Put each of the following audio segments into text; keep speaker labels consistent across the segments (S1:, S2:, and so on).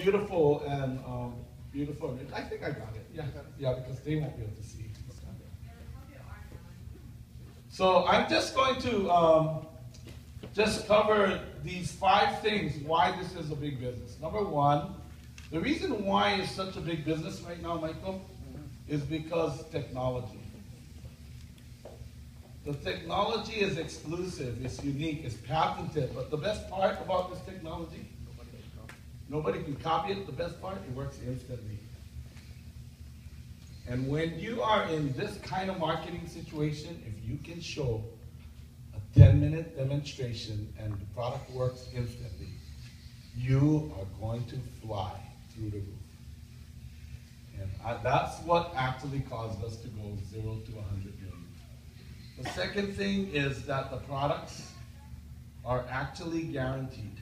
S1: beautiful and beautiful. I think I got it. Yeah, yeah, because they won't be able to see. So I'm just going to just cover these 5 things why this is a big business. Number 1, the reason why it's such a big business right now, Michael, is because technology. The technology is exclusive, it's unique, it's patented, but the best part about this technology, nobody can copy it. The best part, it works instantly. And when you are in this kind of marketing situation, if you can show a 10-minute demonstration and the product works instantly, you are going to fly through the roof. And that's what actually caused us to go 0 to 100 million. The second thing is that the products are actually guaranteed.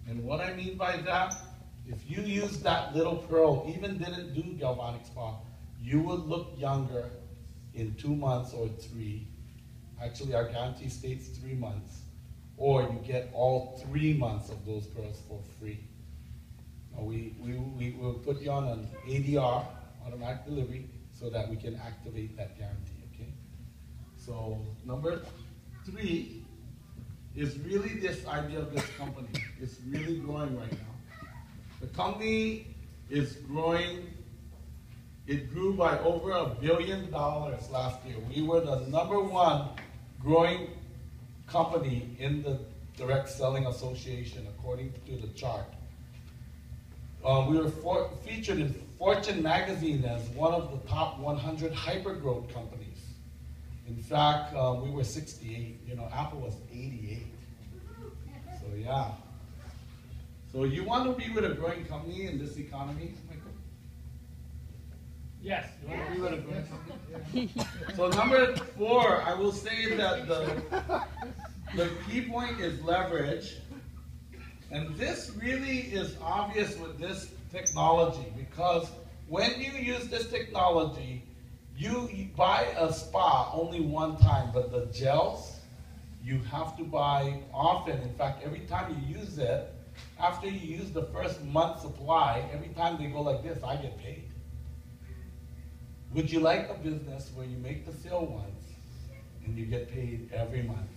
S1: And what I mean by that, if you use that little pearl, even didn't do galvanic spa, you would look younger in 2 months or 3. Actually, our guarantee states 3 months. Or you get all 3 months of those pearls for free. Now we will put you on an ADR, automatic delivery, so that we can activate that guarantee, okay? So number 3 is really this idea of this company. It's really growing right now. The company is growing. It grew by over $1 billion last year. We were the #1 growing company in the Direct Selling Association, according to the chart. We were featured in Fortune magazine as one of the top 100 hyper-growth companies. In fact, we were 68. You know, Apple was 88. So yeah. So you want to be with a growing company in this economy, Michael?
S2: Yes.
S1: You want to be with a growing company? So number 4, I will say that the key point is leverage. And this really is obvious with this technology, because when you use this technology, you buy a spa only one time, but the gels, you have to buy often. In fact, every time you use it, after you use the first month supply, every time they go like this, I get paid. Would you like a business where you make the sale once and you get paid every month?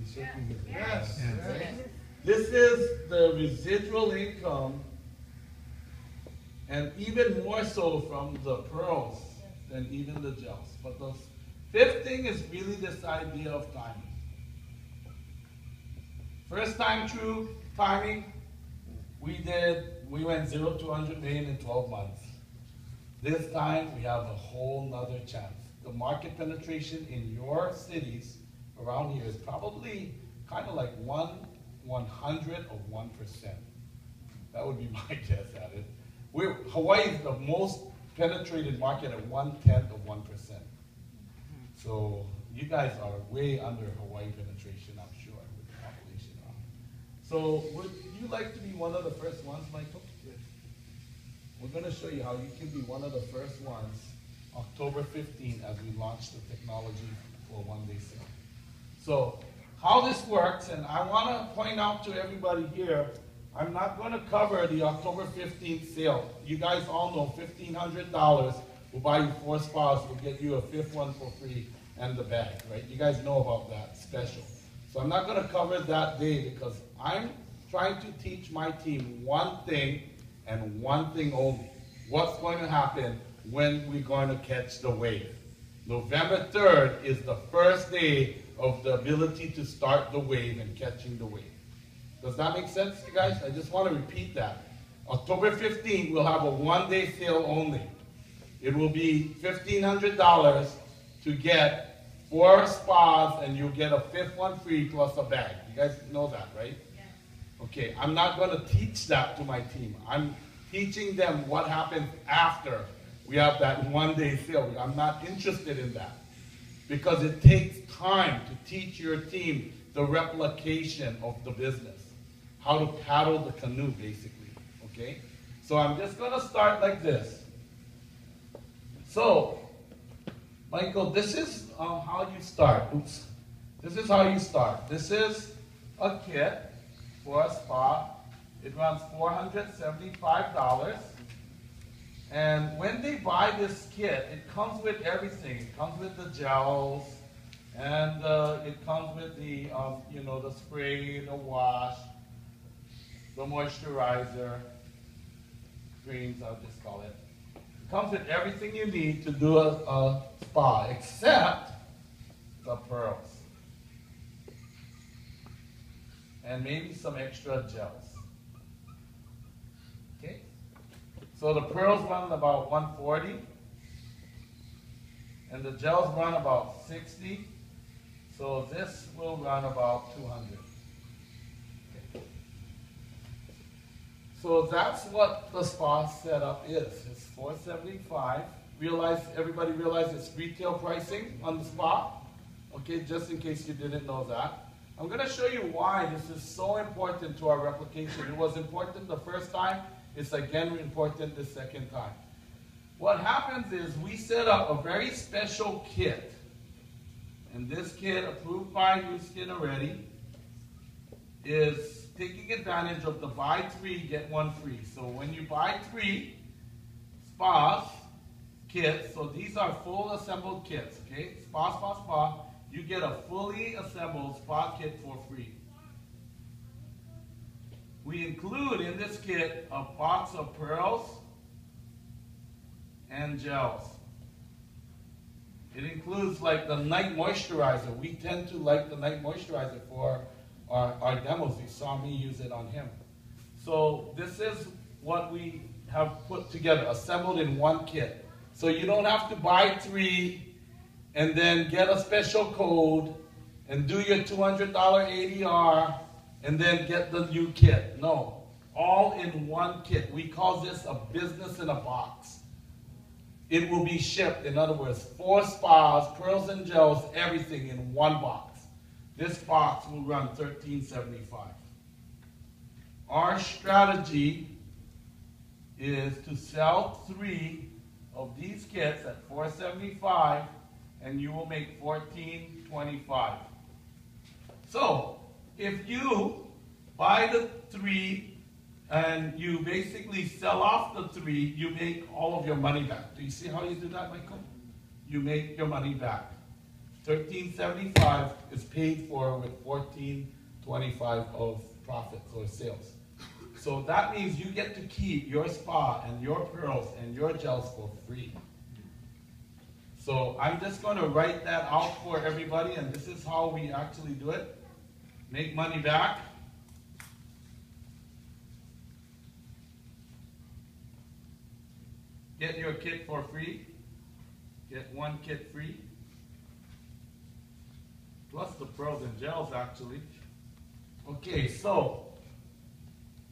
S3: Yes.
S1: Yes.
S3: Yes.
S1: This is the residual income, and even more so from the pearls than even the gels. But the 5th thing is really this idea of timing. First time true timing, we went 0 to 100 million in 12 months. This time we have a whole nother chance. The market penetration in your cities around here is probably kind of like 1/100 of 1%. That would be my guess at it. Hawaii is the most penetrated market at 1/10 of 1%. So you guys are way under Hawaii penetration, I'm sure, with the population around. So would you like to be one of the first ones, Michael? Yes. We're going to show you how you can be one of the first ones October 15th as we launch the technology for one-day sale. So how this works, and I want to point out to everybody here, I'm not going to cover the October 15th sale. You guys all know $1,500 will buy you 4 spas, will get you a 5th one for free and the bag, right? You guys know about that special. So I'm not going to cover that day because I'm trying to teach my team one thing and one thing only. What's going to happen when we're going to catch the wave. November 3rd is the first day of the ability to start the wave and catching the wave. Does that make sense, you guys? I just want to repeat that. October 15th, we'll have a one-day sale only. It will be $1,500 to get 4 spas, and you'll get a 5th one free plus a bag. You guys know that, right?
S3: Yes.
S1: Okay, I'm not going to teach that to my team. I'm teaching them what happens after we have that one-day sale. I'm not interested in that because it takes time to teach your team the replication of the business, how to paddle the canoe, basically, okay? So I'm just going to start like this. So, Michael, this is how you start. Oops. This is how you start. This is a kit for a spa. It runs $475. And when they buy this kit, it comes with everything. It comes with the gels, and it comes with the, the spray, the wash, the moisturizer, creams, I'll just call it. It comes with everything you need to do a spa, except the pearls. And maybe some extra gels. Okay? So the pearls run about 140, and the gels run about 60. So this will run about 200. Okay. So that's what the spa setup is. It's $475. Everybody realize it's retail pricing on the spa. Okay, just in case you didn't know that. I'm going to show you why this is so important to our replication. It was important the first time. It's again important the second time. What happens is we set up a very special kit. And this kit, approved by Nu Skin already, is taking advantage of the buy 3, get 1 free. So when you buy 3 spas kits, so these are full assembled kits, okay? Spa, you get a fully assembled spa kit for free. We include in this kit a box of pearls and gels. It includes like the night moisturizer. We tend to like the night moisturizer for our demos. You saw me use it on him. So this is what we have put together, assembled in one kit. So you don't have to buy 3 and then get a special code and do your $200 ADR and then get the new kit. No, all in one kit. We call this a business in a box. It will be shipped, in other words, 4 spas, pearls and gels, everything in one box. This box will run $13.75. Our strategy is to sell 3 of these kits at $4.75, and you will make $14.25. So, if you buy the 3 and you basically sell off the 3, you make all of your money back. Do you see how you do that, Michael? You make your money back. $13.75 is paid for with $14.25 of profits or sales. So that means you get to keep your spa and your pearls and your gels for free. So I'm just going to write that out for everybody, and this is how we actually do it. Make money back. Get your kit for free. Get 1 kit free. Plus the pearls and gels, actually. Okay, so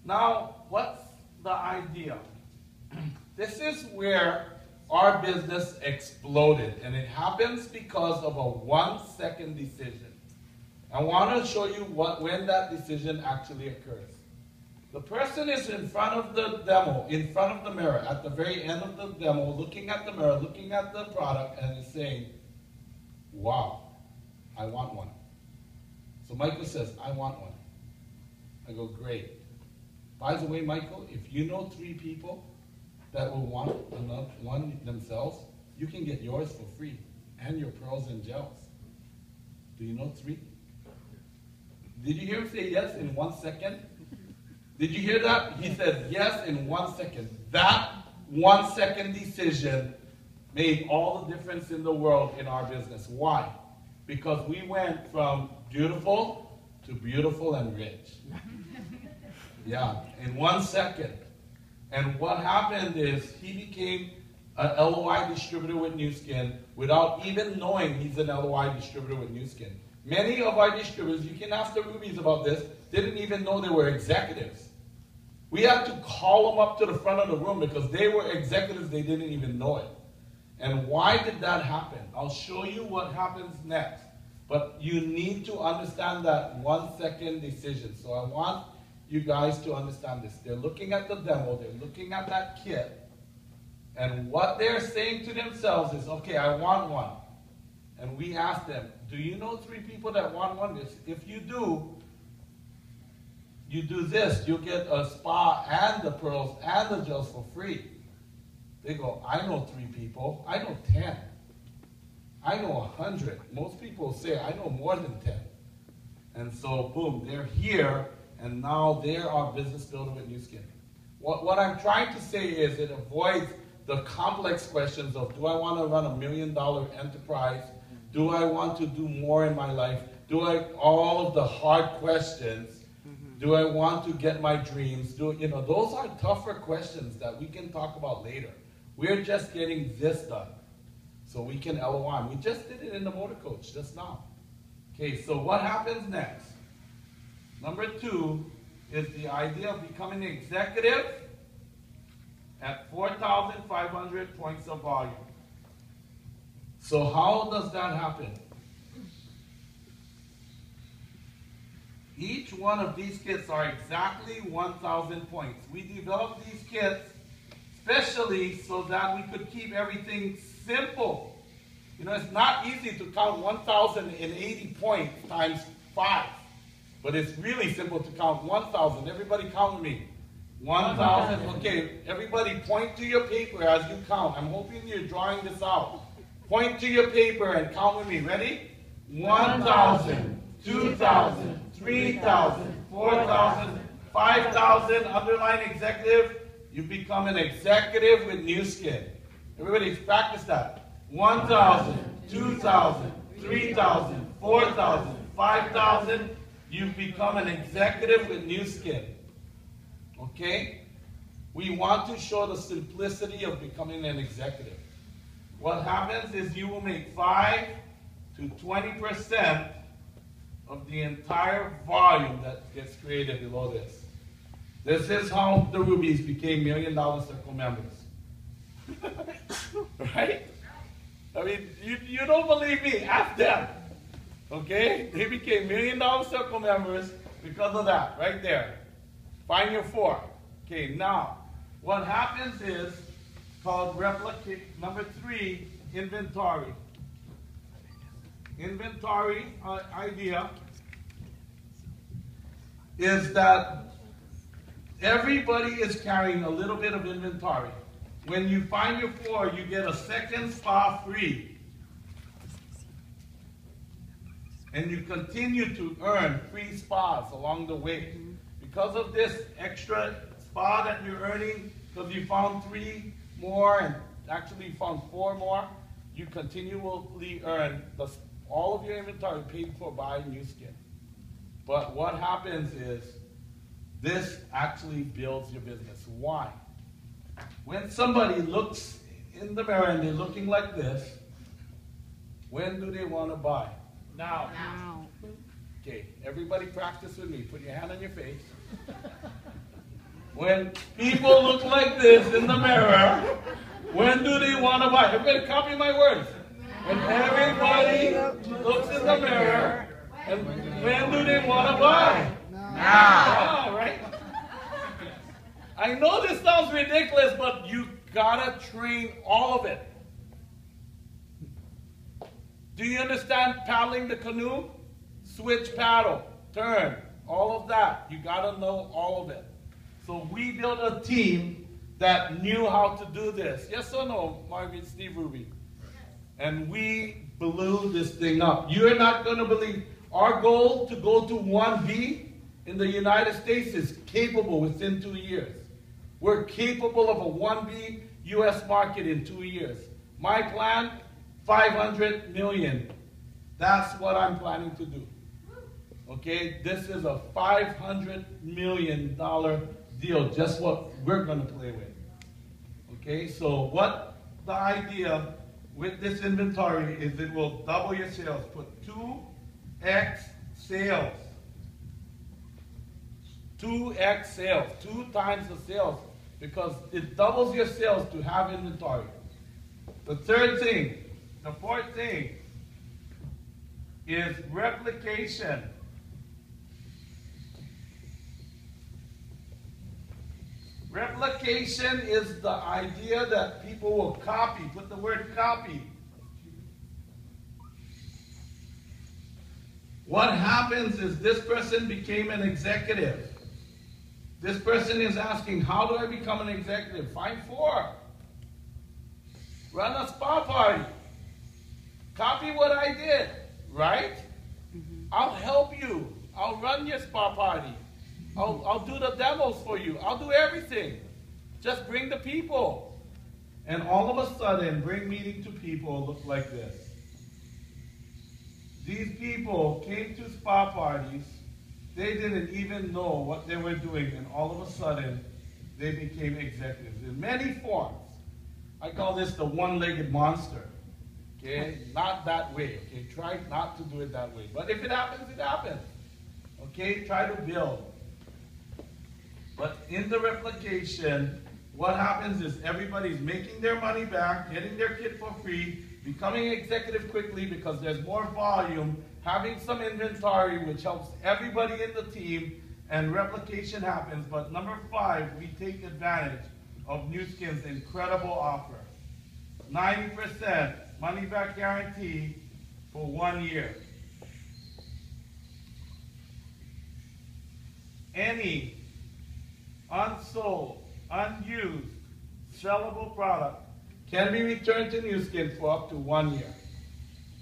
S1: now what's the idea? This is where our business exploded, and it happens because of a 1-second decision. I want to show you when that decision actually occurs. The person is in front of the demo, in front of the mirror, at the very end of the demo, looking at the mirror, looking at the product, and is saying, wow, I want one. So Michael says, I want one. I go, great. By the way, Michael, if you know 3 people that will want one themselves, you can get yours for free, and your pearls and gels. Do you know 3? Did you hear him say yes in 1 second? Did you hear that? He said yes in 1 second. That 1 second decision made all the difference in the world in our business. Why? Because we went from beautiful to beautiful and rich. Yeah, in 1 second. And what happened is he became an LOI distributor with Nu Skin without even knowing he's an LOI distributor with Nu Skin. Many of our distributors, you can ask the Rubies about this, didn't even know they were executives. We had to call them up to the front of the room because they were executives, they didn't even know it. And why did that happen? I'll show you what happens next. But you need to understand that 1 second decision. So I want you guys to understand this. They're looking at the demo, they're looking at that kit, and what they're saying to themselves is, okay, I want one. And we ask them, do you know 3 people that want one? If you do, you do this, you'll get a spa and the pearls and the gels for free. They go, I know 3 people, I know 10, I know 100. Most people say, I know more than 10. And so, boom, they're here, and now they're our business builder with New Skin. What I'm trying to say is it avoids the complex questions of, do I want to run $1 million enterprise? Do I want to do more in my life? All of the hard questions. Do I want to get my dreams? Those are tougher questions that we can talk about later. We're just getting this done so we can LOI. We just did it in the motor coach just now. Okay, so what happens next? Number 2 is the idea of becoming an executive at 4,500 points of volume. So how does that happen? Each one of these kits are exactly 1,000 points. We developed these kits especially so that we could keep everything simple. It's not easy to count 1,080 points times 5. But it's really simple to count 1,000. Everybody count with me. 1,000. Okay, everybody point to your paper as you count. I'm hoping you're drawing this out. Point to your paper and count with me. Ready? 1,000, 2,000, 3,000, 4,000, 5,000. Underline executive. You become an executive with New Skin. Everybody practice that. 1,000, 2,000, 3,000, 4,000, 5,000. You become an executive with New Skin. Okay? We want to show the simplicity of becoming an executive. What happens is you will make 5 to 20% of the entire volume that gets created below this. This is how the Rubies became $1 Million Circle members. Right? I mean, you don't believe me, ask them. Okay? They became $1 Million Circle members because of that, right there. Find your 4. Okay, now, what happens is called replicate. Number 3, inventory. Inventory idea is that everybody is carrying a little bit of inventory. When you find your 4, you get a second spa free. And you continue to earn free spas along the way. Because of this extra spa that you're earning, because you found 3 more and actually found 4 more, you continually earn all of your inventory paid for by New Skin. But what happens is this actually builds your business. Why? When somebody looks in the mirror and they're looking like this, when do they want to buy? Now. Okay, everybody practice with me. Put your hand on your face. When people look like this in the mirror, when do they want to buy? Everybody copy my words. When everybody looks in the mirror, and when do they want to buy? Now. Right? I know this sounds ridiculous, but you gotta train all of it. Do you understand paddling the canoe? Switch paddle, turn, all of that. You gotta know all of it. So we built a team that knew how to do this. Yes or no, Marvin, Steve, Ruby? And we blew this thing up. You're not gonna believe. Our goal to go to 1B in the United States is capable within 2 years. We're capable of a 1B US market in 2 years. My plan, 500 million. That's what I'm planning to do. Okay, this is a $500 million deal, just what we're going to play with. Okay, so what the idea with this inventory is it will double your sales. Put 2x sales. 2x sales, 2 times the sales, because it doubles your sales to have inventory. The fourth thing is replication. Replication is the idea that people will copy. Put the word copy. What happens is this person became an executive. This person is asking, how do I become an executive? Find 4. Run a spa party. Copy what I did, right? I'll help you. I'll run your spa party. I'll do the demos for you. I'll do everything. Just bring the people. And all of a sudden, bring meeting to people look like this. These people came to spa parties. They didn't even know what they were doing, and all of a sudden, they became executives in many forms. I call this the one-legged monster. Okay? Not that way. Okay? Try not to do it that way. But if it happens, it happens. Okay? Try to build. But in the replication, what happens is everybody's making their money back, getting their kit for free, becoming executive quickly because there's more volume, having some inventory, which helps everybody in the team, and replication happens. But number 5, we take advantage of Nu Skin's incredible offer. 90% money back guarantee for 1 year. Any unsold, unused, sellable product can be returned to Nu Skin for up to 1 year.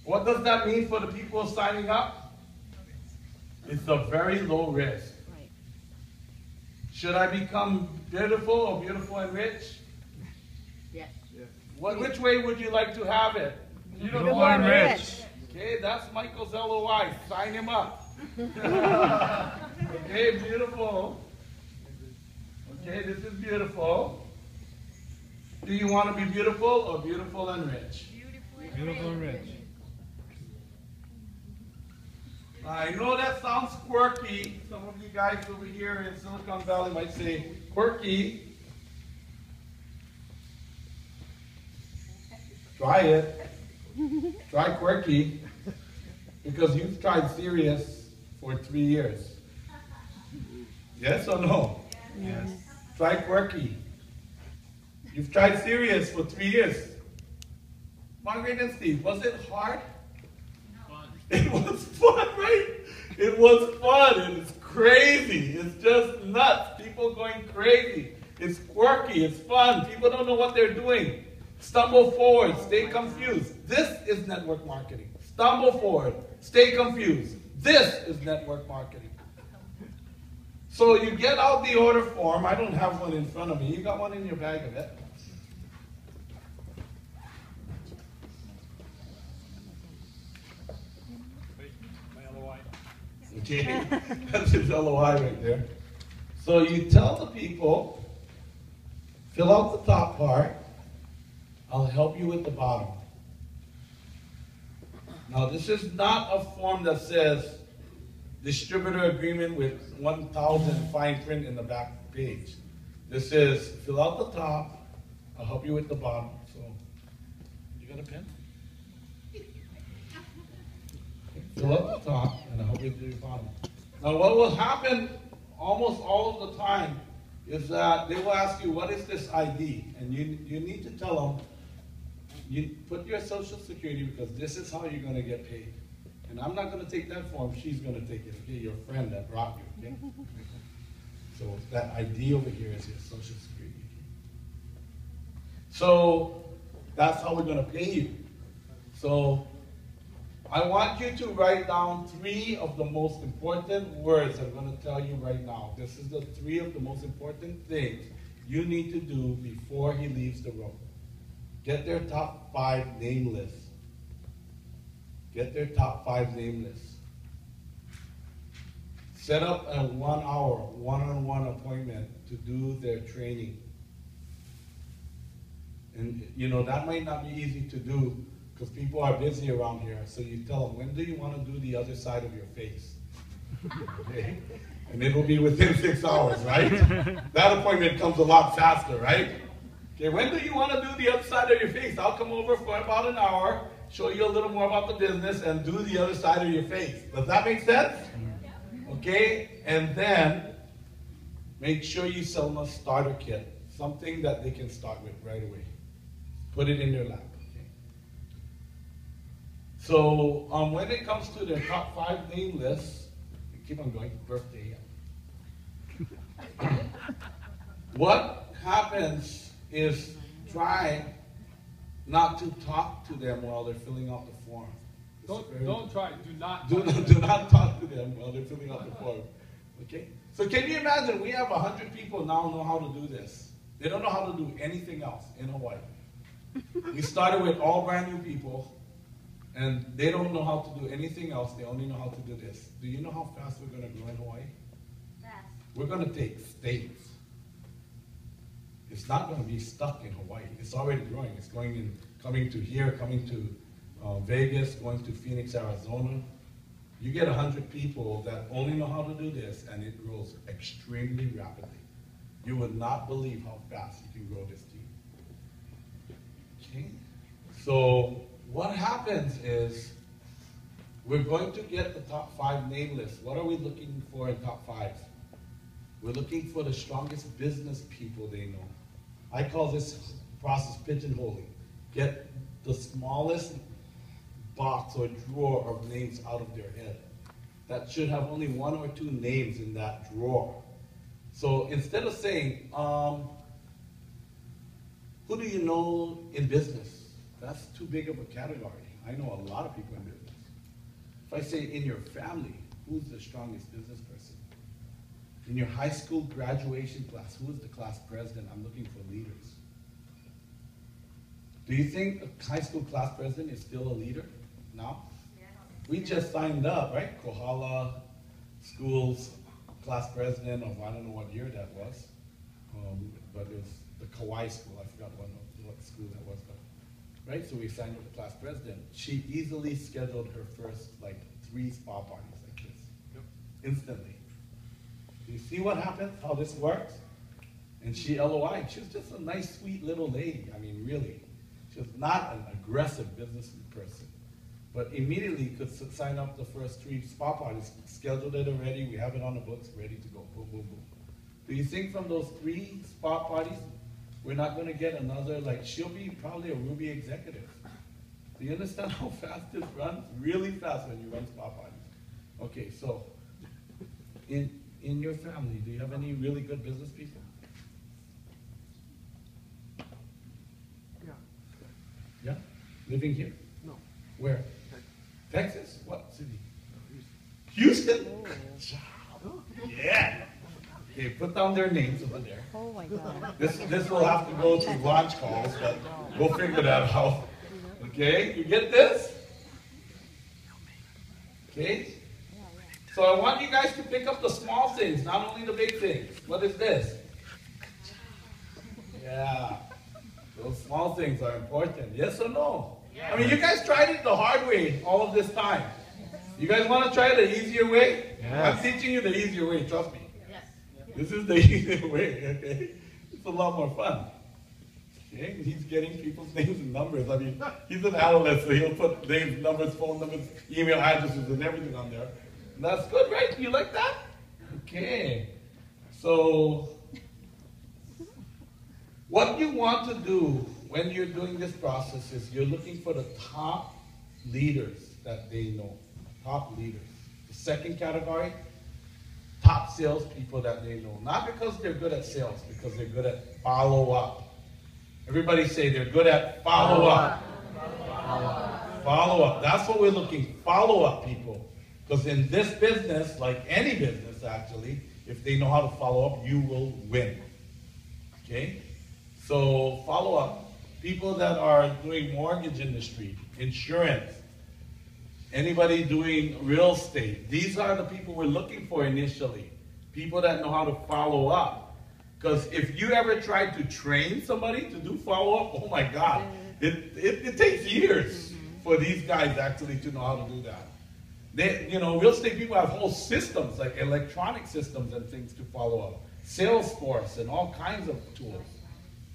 S1: What does that mean for the people signing up? It's a very low risk.
S2: Right.
S1: Should I become beautiful or beautiful and rich?
S2: Yes.
S1: Which way would you like to have it?
S2: Beautiful and rich.
S1: Okay, that's Michael's LOI. Sign him up. Okay, beautiful. Okay, this is beautiful. Do you want to be beautiful or beautiful and rich?
S3: Beautiful and rich.
S1: I know that sounds quirky. Some of you guys over here in Silicon Valley might say, quirky. Try it. Try quirky. Because you've tried serious for 3 years. Yes or no?
S3: Yes.
S1: Try quirky. You've tried serious for 3 years. Margaret and Steve, was it hard?
S3: Fun.
S1: It was fun, right? It was fun. It's crazy. It's just nuts. People going crazy. It's quirky. It's fun. People don't know what they're doing. Stumble forward. Stay confused. This is network marketing. Stumble forward. Stay confused. This is network marketing. So you get out the order form. I don't have one in front of me. You got one in your bag of it.
S3: My LOI.
S1: Okay, that's his LOI right there. So you tell the people, fill out the top part. I'll help you with the bottom. Now this is not a form that says distributor agreement with 1,000 fine print in the back page. This is fill out the top. I'll help you with the bottom. So, you got a pen? Fill out the top, and I'll help you with the bottom. Now, what will happen almost all of the time is that they will ask you, what is this ID? And you need to tell them, you put your social security because this is how you're going to get paid. And I'm not going to take that form, she's going to take it, okay? Your friend that brought you, okay? So that ID over here is your social security. So that's how we're going to pay you. So I want you to write down 3 of the most important words I'm going to tell you right now. This is the 3 of the most important things you need to do before he leaves the room. Get their top 5 name lists. Get their top 5 name lists. Set up a 1-hour, one-on-one appointment to do their training. And you know, that might not be easy to do because people are busy around here. So you tell them, when do you want to do the other side of your face? Okay? And it will be within 6 hours, right? That appointment comes a lot faster, right? Okay, when do you want to do the other side of your face? I'll come over for about an hour, show you a little more about the business, and do the other side of your face. Does that make sense? Okay, and then make sure you sell them a starter kit, something that they can start with right away. Put it in your lap. Okay? So when it comes to their top 5 name lists, keep on going, birthday. What happens is try not to talk to them while they're filling out the form.
S3: Don't try. Do not.
S1: Do not talk to them while they're filling out the form. Okay? So can you imagine, we have 100 people now know how to do this. They don't know how to do anything else in Hawaii. We started with all brand new people, and they don't know how to do anything else. They only know how to do this. Do you know how fast we're going to grow in Hawaii?
S2: Fast.
S1: We're going to take states. It's not going to be stuck in Hawaii. It's already growing. It's going in, coming to here, coming to Vegas, going to Phoenix, Arizona. You get 100 people that only know how to do this, and it grows extremely rapidly. You would not believe how fast you can grow this team. Okay? So what happens is we're going to get the top 5 name list. What are we looking for in top 5? We're looking for the strongest business people they know. I call this process pigeonholing. Get the smallest box or drawer of names out of their head. That should have only 1 or 2 names in that drawer. So instead of saying, who do you know in business? That's too big of a category. I know a lot of people in business. If I say in your family, who's the strongest business person? In your high school graduation class, who is the class president? I'm looking for leaders. Do you think a high school class president is still a leader now?
S2: Yeah.
S1: We just signed up, right? Kohala Schools class president of I don't know what year that was, but it was the Kauai school. I forgot what school that was, but right. So we signed up the class president. She easily scheduled her first like 3 spa parties like this, instantly. Do you see what happens? How this works? And she LOI'd. She was just a nice, sweet little lady. I mean, really, she was not an aggressive business person. But immediately could sign up the first 3 spa parties, scheduled it already, we have it on the books, ready to go, boom, boom, boom. Do you think from those 3 spa parties, we're not going to get another, like, she'll be probably a Ruby executive. Do you understand how fast this runs? Really fast when you run spa parties. Okay, so, in your family, do you have any really good business people?
S4: Yeah.
S1: Yeah? Living here?
S4: No.
S1: Where? Texas? What city? Houston? Yeah. Okay, put down their names over there.
S2: Oh my God.
S1: This will have to go to launch calls, but we'll figure that out. Okay, you get this? Okay? So I want you guys to pick up the small things, not only the big things. What is this? Yeah. Those small things are important. Yes or no? I mean, you guys tried it the hard way all of this time. You guys want to try it the easier way?
S3: Yes.
S1: I'm teaching you the easier way, trust me.
S2: Yes.
S1: This is the easier way, okay? It's a lot more fun. Okay? He's getting people's names and numbers. I mean, he's an analyst, so he'll put names, numbers, phone numbers, email addresses, and everything on there. And that's good, right? You like that? Okay. So, what you want to do when you're doing this process is you're looking for the top leaders that they know. Top leaders. The second category, top salespeople that they know. Not because they're good at sales, because they're good at follow-up. Everybody say they're good at follow-up. Follow-up. That's what we're looking, follow-up people. Because in this business, like any business actually, if they know how to follow up, you will win. Okay? So follow up. People that are doing mortgage industry, insurance, anybody doing real estate. These are the people we're looking for initially. People that know how to follow up. Because if you ever tried to train somebody to do follow up, oh my God, it takes years for these guys actually to know how to do that. They, real estate people have whole systems, like electronic systems and things to follow up. Salesforce and all kinds of tools.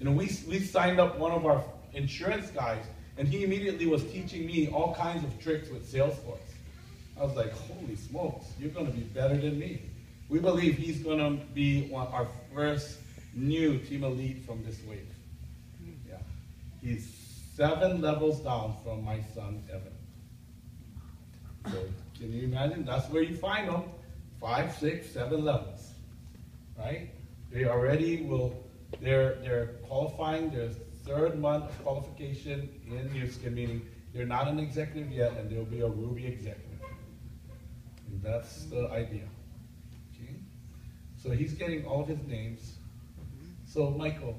S1: We signed up one of our insurance guys, and he immediately was teaching me all kinds of tricks with Salesforce. I was like, holy smokes, you're going to be better than me. We believe he's going to be our first new team elite from this wave. Yeah. He's 7 levels down from my son, Evan. So can you imagine? That's where you find them. 5, 6, 7 levels. Right? They already will They're qualifying their third month of qualification in USCA, meaning they're not an executive yet, and they'll be a Ruby executive. And that's the idea. Okay? So he's getting all of his names. So Michael,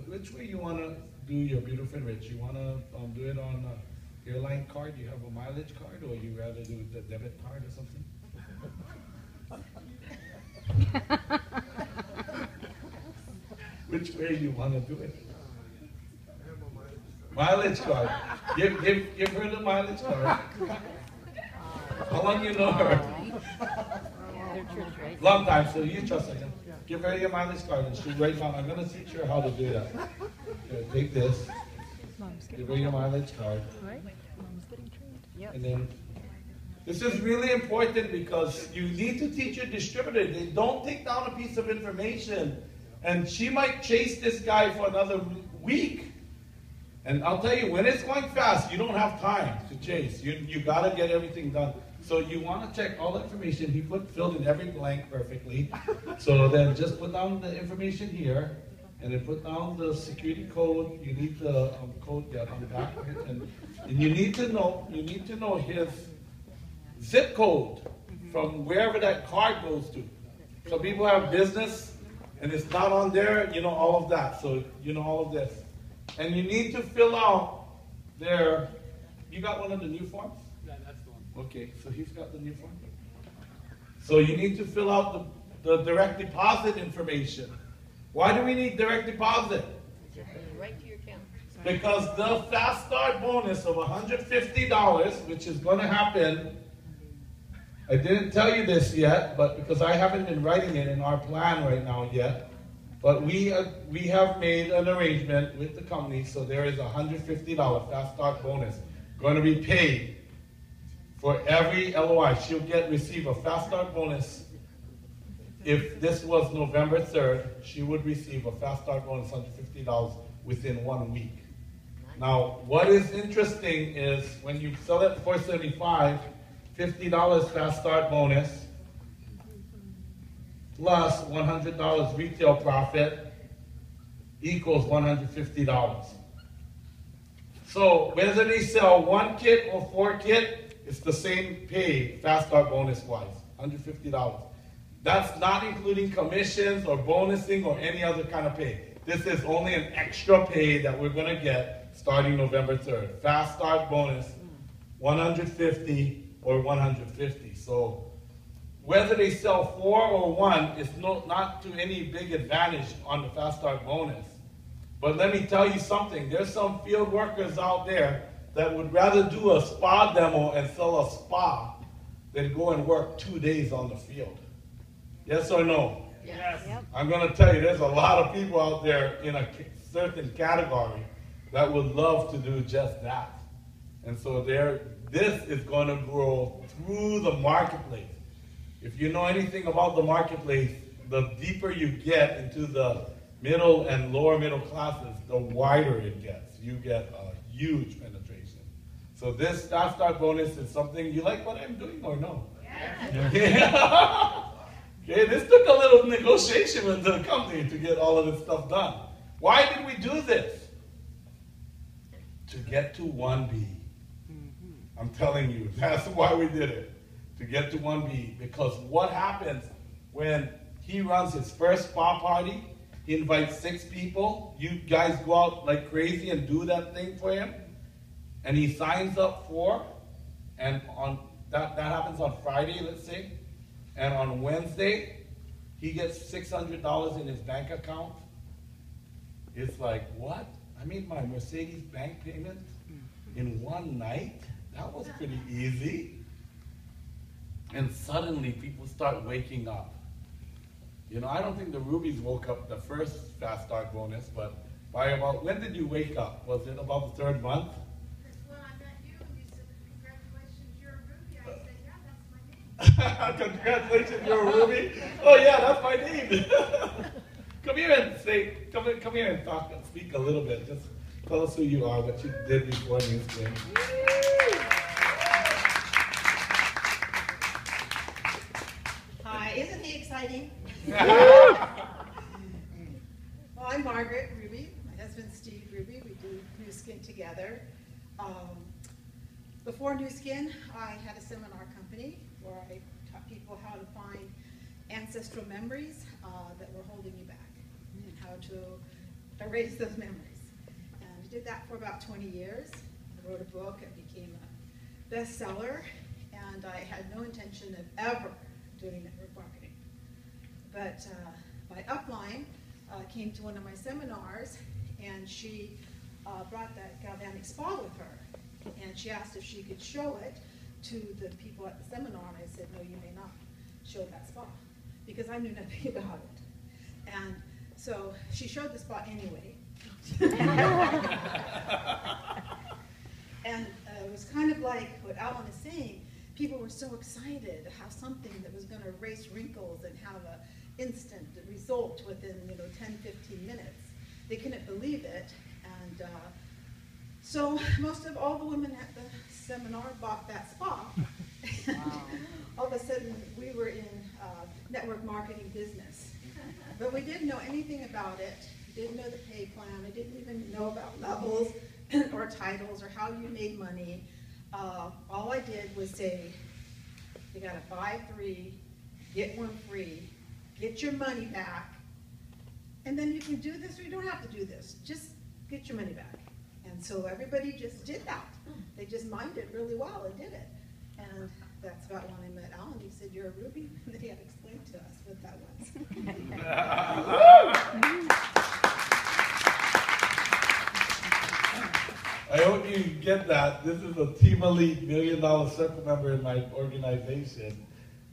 S1: which way you want to do your Beautiful and Rich? You want to do it on an airline card? You have a mileage card, or you rather do the debit card or something? Which way do you want to do it? Mileage card. Give her the mileage card. How long you know her? Long time, so you trust her. Give her your mileage card and she'll write down. I'm going to teach her how to do that. Here, take this. Give her your mileage card. And then, this is really important because you need to teach your distributor. They don't take down a piece of information. And she might chase this guy for another week. And I'll tell you, when it's going fast, you don't have time to chase. You got to get everything done. So you want to check all the information. He filled in every blank perfectly. So then just put down the information here, and then put down the security code. You need the code on the back of it, and you need to know his zip code from wherever that card goes to. So people have business, and it's not on there. You know all of that. So you know all of this, and you need to fill out their. You got one of the new forms? Okay, so he's got the new form. So you need to fill out the direct deposit information. Why do we need direct deposit?
S5: Right to your account.
S1: Because the Fast Start bonus of $150, which is going to happen, I didn't tell you this yet, but because I haven't been writing it in our plan right now yet, but we have made an arrangement with the company, so there is a $150 Fast Start bonus going to be paid for every LOI. She'll receive a Fast Start bonus. If this was November 3rd, she would receive a Fast Start bonus $150 within 1 week. Now, what is interesting is when you sell it for $475, $50 Fast Start bonus plus $100 retail profit equals $150. So whether they sell 1 kit or 4 kit, it's the same pay, Fast Start bonus-wise, $150. That's not including commissions or bonusing or any other kind of pay. This is only an extra pay that we're going to get starting November 3rd. Fast Start bonus, $150 or $150. So whether they sell 4 or 1, it's not to any big advantage on the Fast Start bonus. But let me tell you something. There's some field workers out there that would rather do a spa demo and sell a spa than go and work 2 days on the field. Yes or no?
S5: Yes. Yep.
S1: I'm going to tell you, there's a lot of people out there in a certain category that would love to do just that. And so this is going to grow through the marketplace. If you know anything about the marketplace, the deeper you get into the middle and lower middle classes, the wider it gets. You get a huge penetration. So this Fast Start bonus is something, you like what I'm doing or no? Yeah. Okay, this took a little negotiation with the company to get all of this stuff done. Why did we do this? To get to 1B. I'm telling you, that's why we did it. To get to 1B. Because what happens when he runs his first spa party, he invites 6 people, you guys go out like crazy and do that thing for him, and he signs up for, and on that happens on Friday, let's say, and on Wednesday, he gets $600 in his bank account. It's like, what? I made my Mercedes bank payment in one night? That was pretty easy. And suddenly people start waking up. You know, I don't think the Rubies woke up the first Fast Start bonus, but by about, when did you wake up? Was it about the 3rd month?
S2: Because when I met you and you said, congratulations, you're a Ruby, I said, yeah, that's my name.
S1: Congratulations, you're a Ruby? Oh yeah, that's my name. Come here and say, come here and talk and speak a little bit. Just tell us who you are, what you did before Newsday.
S5: Hi, isn't he exciting?
S6: Well, I'm Margaret Ruby. My husband's Steve Ruby. We do New Skin together. Before New Skin, I had a seminar company where I taught people how to find ancestral memories that were holding you back and how to erase those memories. And I did that for about 20 years. I wrote a book. It became a bestseller. And I had no intention of ever doing network marketing. But my upline came to one of my seminars, and she brought that galvanic spa with her. And she asked if she could show it to the people at the seminar, and I said, no, you may not show that spa, because I knew nothing about it. And so she showed the spa anyway. And it was kind of like what Alan is saying. People were so excited to have something that was going to erase wrinkles and have an instant result within 10, 15 minutes. They couldn't believe it. And so most of all the women at the seminar bought that spa. Wow. All of a sudden, we were in network marketing business. But we didn't know anything about it. We didn't know the pay plan. I didn't even know about levels or titles or how you made money. All I did was say, you got to buy 3, get 1 free, get your money back, and then you can do this or you don't have to do this. Just get your money back. And so everybody just did that. They just mined it really well and did it. And that's about when I met Alan. He said, you're a Ruby? And then he had to explain to us what that was.
S1: I hope you get that. This is a Team Elite $1 Million Circle member in my organization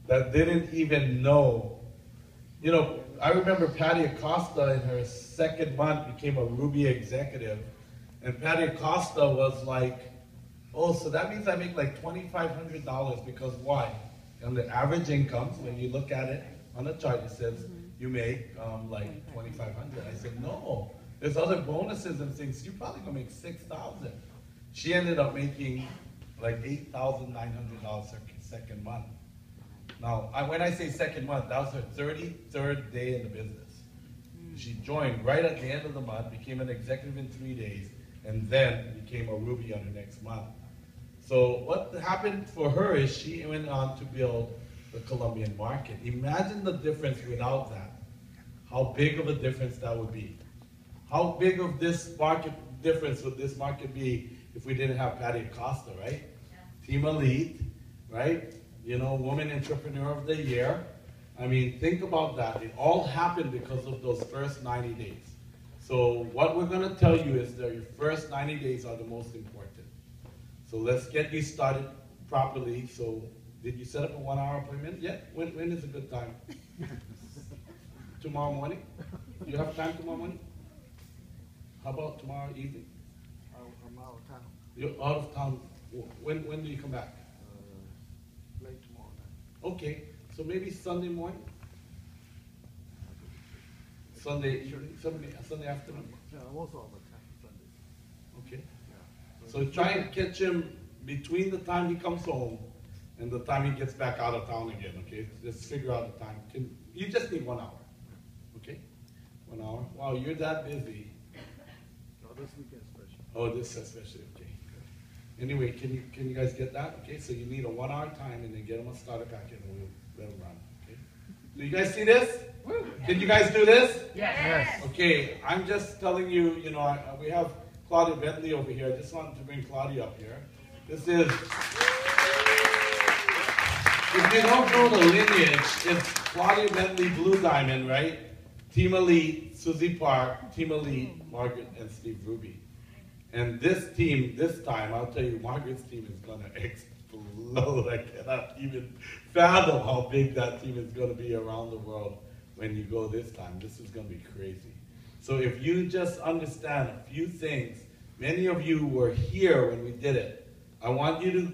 S1: that didn't even know. I remember Patty Acosta in her second month became a Ruby executive. And Patty Acosta was like, oh, so that means I make like $2,500 because why? On the average incomes, when you look at it on the chart, it says you make like $2,500. I said, no. There's other bonuses and things. You're probably gonna make $6,000. She ended up making like $8,900 her second month. Now, when I say second month, that was her 33rd day in the business. She joined right at the end of the month, became an executive in 3 days, and then became a Ruby on the next month. So what happened for her is she went on to build the Colombian market. Imagine the difference without that. How big of a difference that would be. How big of this market difference would this market be if we didn't have Patty Acosta, right? Yeah. Team Elite, right? Woman Entrepreneur of the Year. I mean, think about that. It all happened because of those first 90 days. So what we're going to tell you is that your first 90 days are the most important. So let's get you started properly. So did you set up a 1-hour appointment yet? When is a good time? Tomorrow morning? You have time tomorrow morning? How about tomorrow evening?
S4: I'm out of town.
S1: You're out of town. When do you come back?
S4: Late tomorrow night.
S1: Okay, so maybe Sunday morning? Sunday evening? Sunday afternoon?
S4: Yeah, I'm also out of town Sunday.
S1: Okay.
S4: Yeah.
S1: So try and catch him between the time he comes home and the time he gets back out of town again, okay? Just figure out the time. You just need 1 hour, okay? 1 hour. Wow, you're that busy.
S4: No, this weekend special.
S1: Oh, this is especially, okay. Anyway, can you guys get that? Okay, so you need a 1 hour time and then get them a starter packet and we'll let them run, okay? Do you guys see this? Can you guys do this?
S5: Yes.
S1: Okay, I'm just telling you, we have Claudia Bentley over here. I just wanted to bring Claudia up here. This is, if you don't know the lineage, it's Claudia Bentley, Blue Diamond, right? Team Elite, Susie Park, Team Elite, Margaret, and Steve Ruby. And this team, this time, I'll tell you, Margaret's team is going to explode. I cannot even fathom how big that team is going to be around the world when you go this time. This is going to be crazy. So if you just understand a few things, many of you were here when we did it. I want you to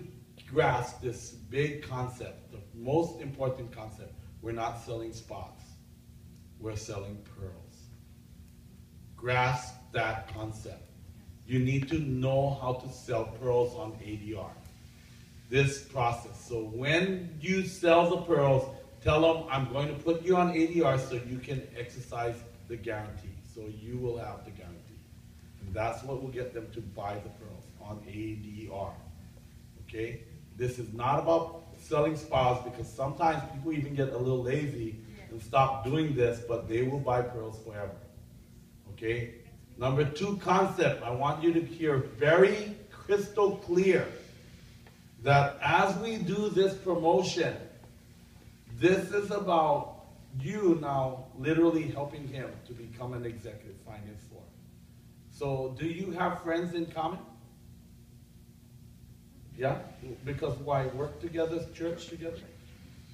S1: grasp this big concept, the most important concept. We're not selling spots. We're selling pearls. Grasp that concept. You need to know how to sell pearls on ADR. This process. So when you sell the pearls, tell them, I'm going to put you on ADR so you can exercise the guarantee. So you will have the guarantee. And that's what will get them to buy the pearls on ADR. Okay? This is not about selling spas, because sometimes people even get a little lazy and stop doing this, but they will buy pearls forever. Okay? Number 2 concept, I want you to hear very crystal clear that as we do this promotion, this is about you now literally helping him to become an executive finance floor. So do you have friends in common? Yeah? Because why? Work together, church together?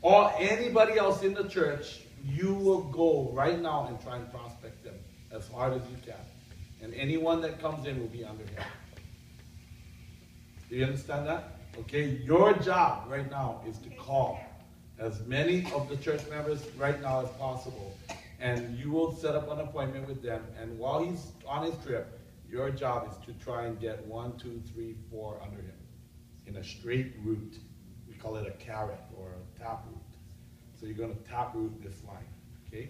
S1: Or anybody else in the church, you will go right now and try and prospect them as hard as you can. And anyone that comes in will be under him. Do you understand that? Okay, your job right now is to call as many of the church members right now as possible. And you will set up an appointment with them. And while he's on his trip, your job is to try and get 1, 2, 3, 4 under him in a straight route. We call it a carrot or a tap route. So you're going to tap route this line, okay?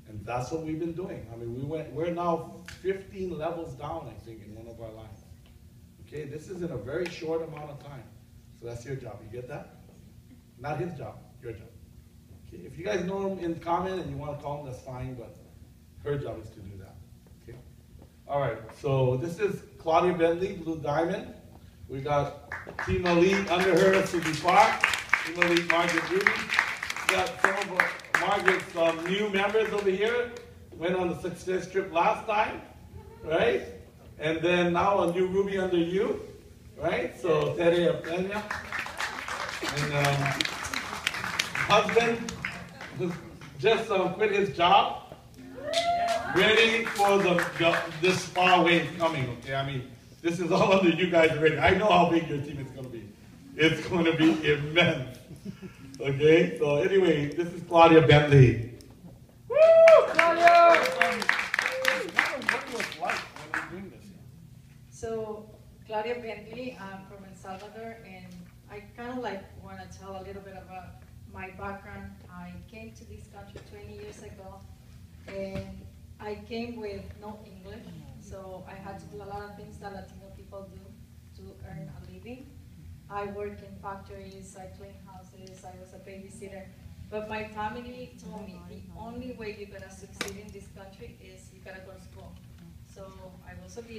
S1: And that's what we've been doing. I mean, we're now 15 levels down, I think, in one of our lines. Okay, this is in a very short amount of time. So that's your job. You get that? Not his job, your job. Okay, if you guys know him in common and you want to call him, that's fine, but her job is to do that. Okay? All right, so this is Claudia Bentley, Blue Diamond. We got Team Elite under her, Susie Park. Team Elite, Margaret Ruby. We got some of Margaret's new members over here. Went on the success trip last time, right? And then now a new Ruby under you, right? So Tere Apenya. And husband who just quit his job, ready for this spa wave coming, okay? I mean, this is all under you guys already. I know how big your team is going to be. It's going to be immense. Okay? So anyway, this is Claudia Bentley. Woo! Claudia! What was it like when you doing this?
S7: So, Claudia Bentley, I'm from El Salvador, and I kind of like want to tell a little bit about my background. I came to this country 20 years ago, and I came with no English, so I had to do a lot of things that Latino people do to earn a living. I worked in factories, I cleaned houses, I was a babysitter. But my family told me the only way you're gonna succeed in this country is you gotta go to school. So I was obedient.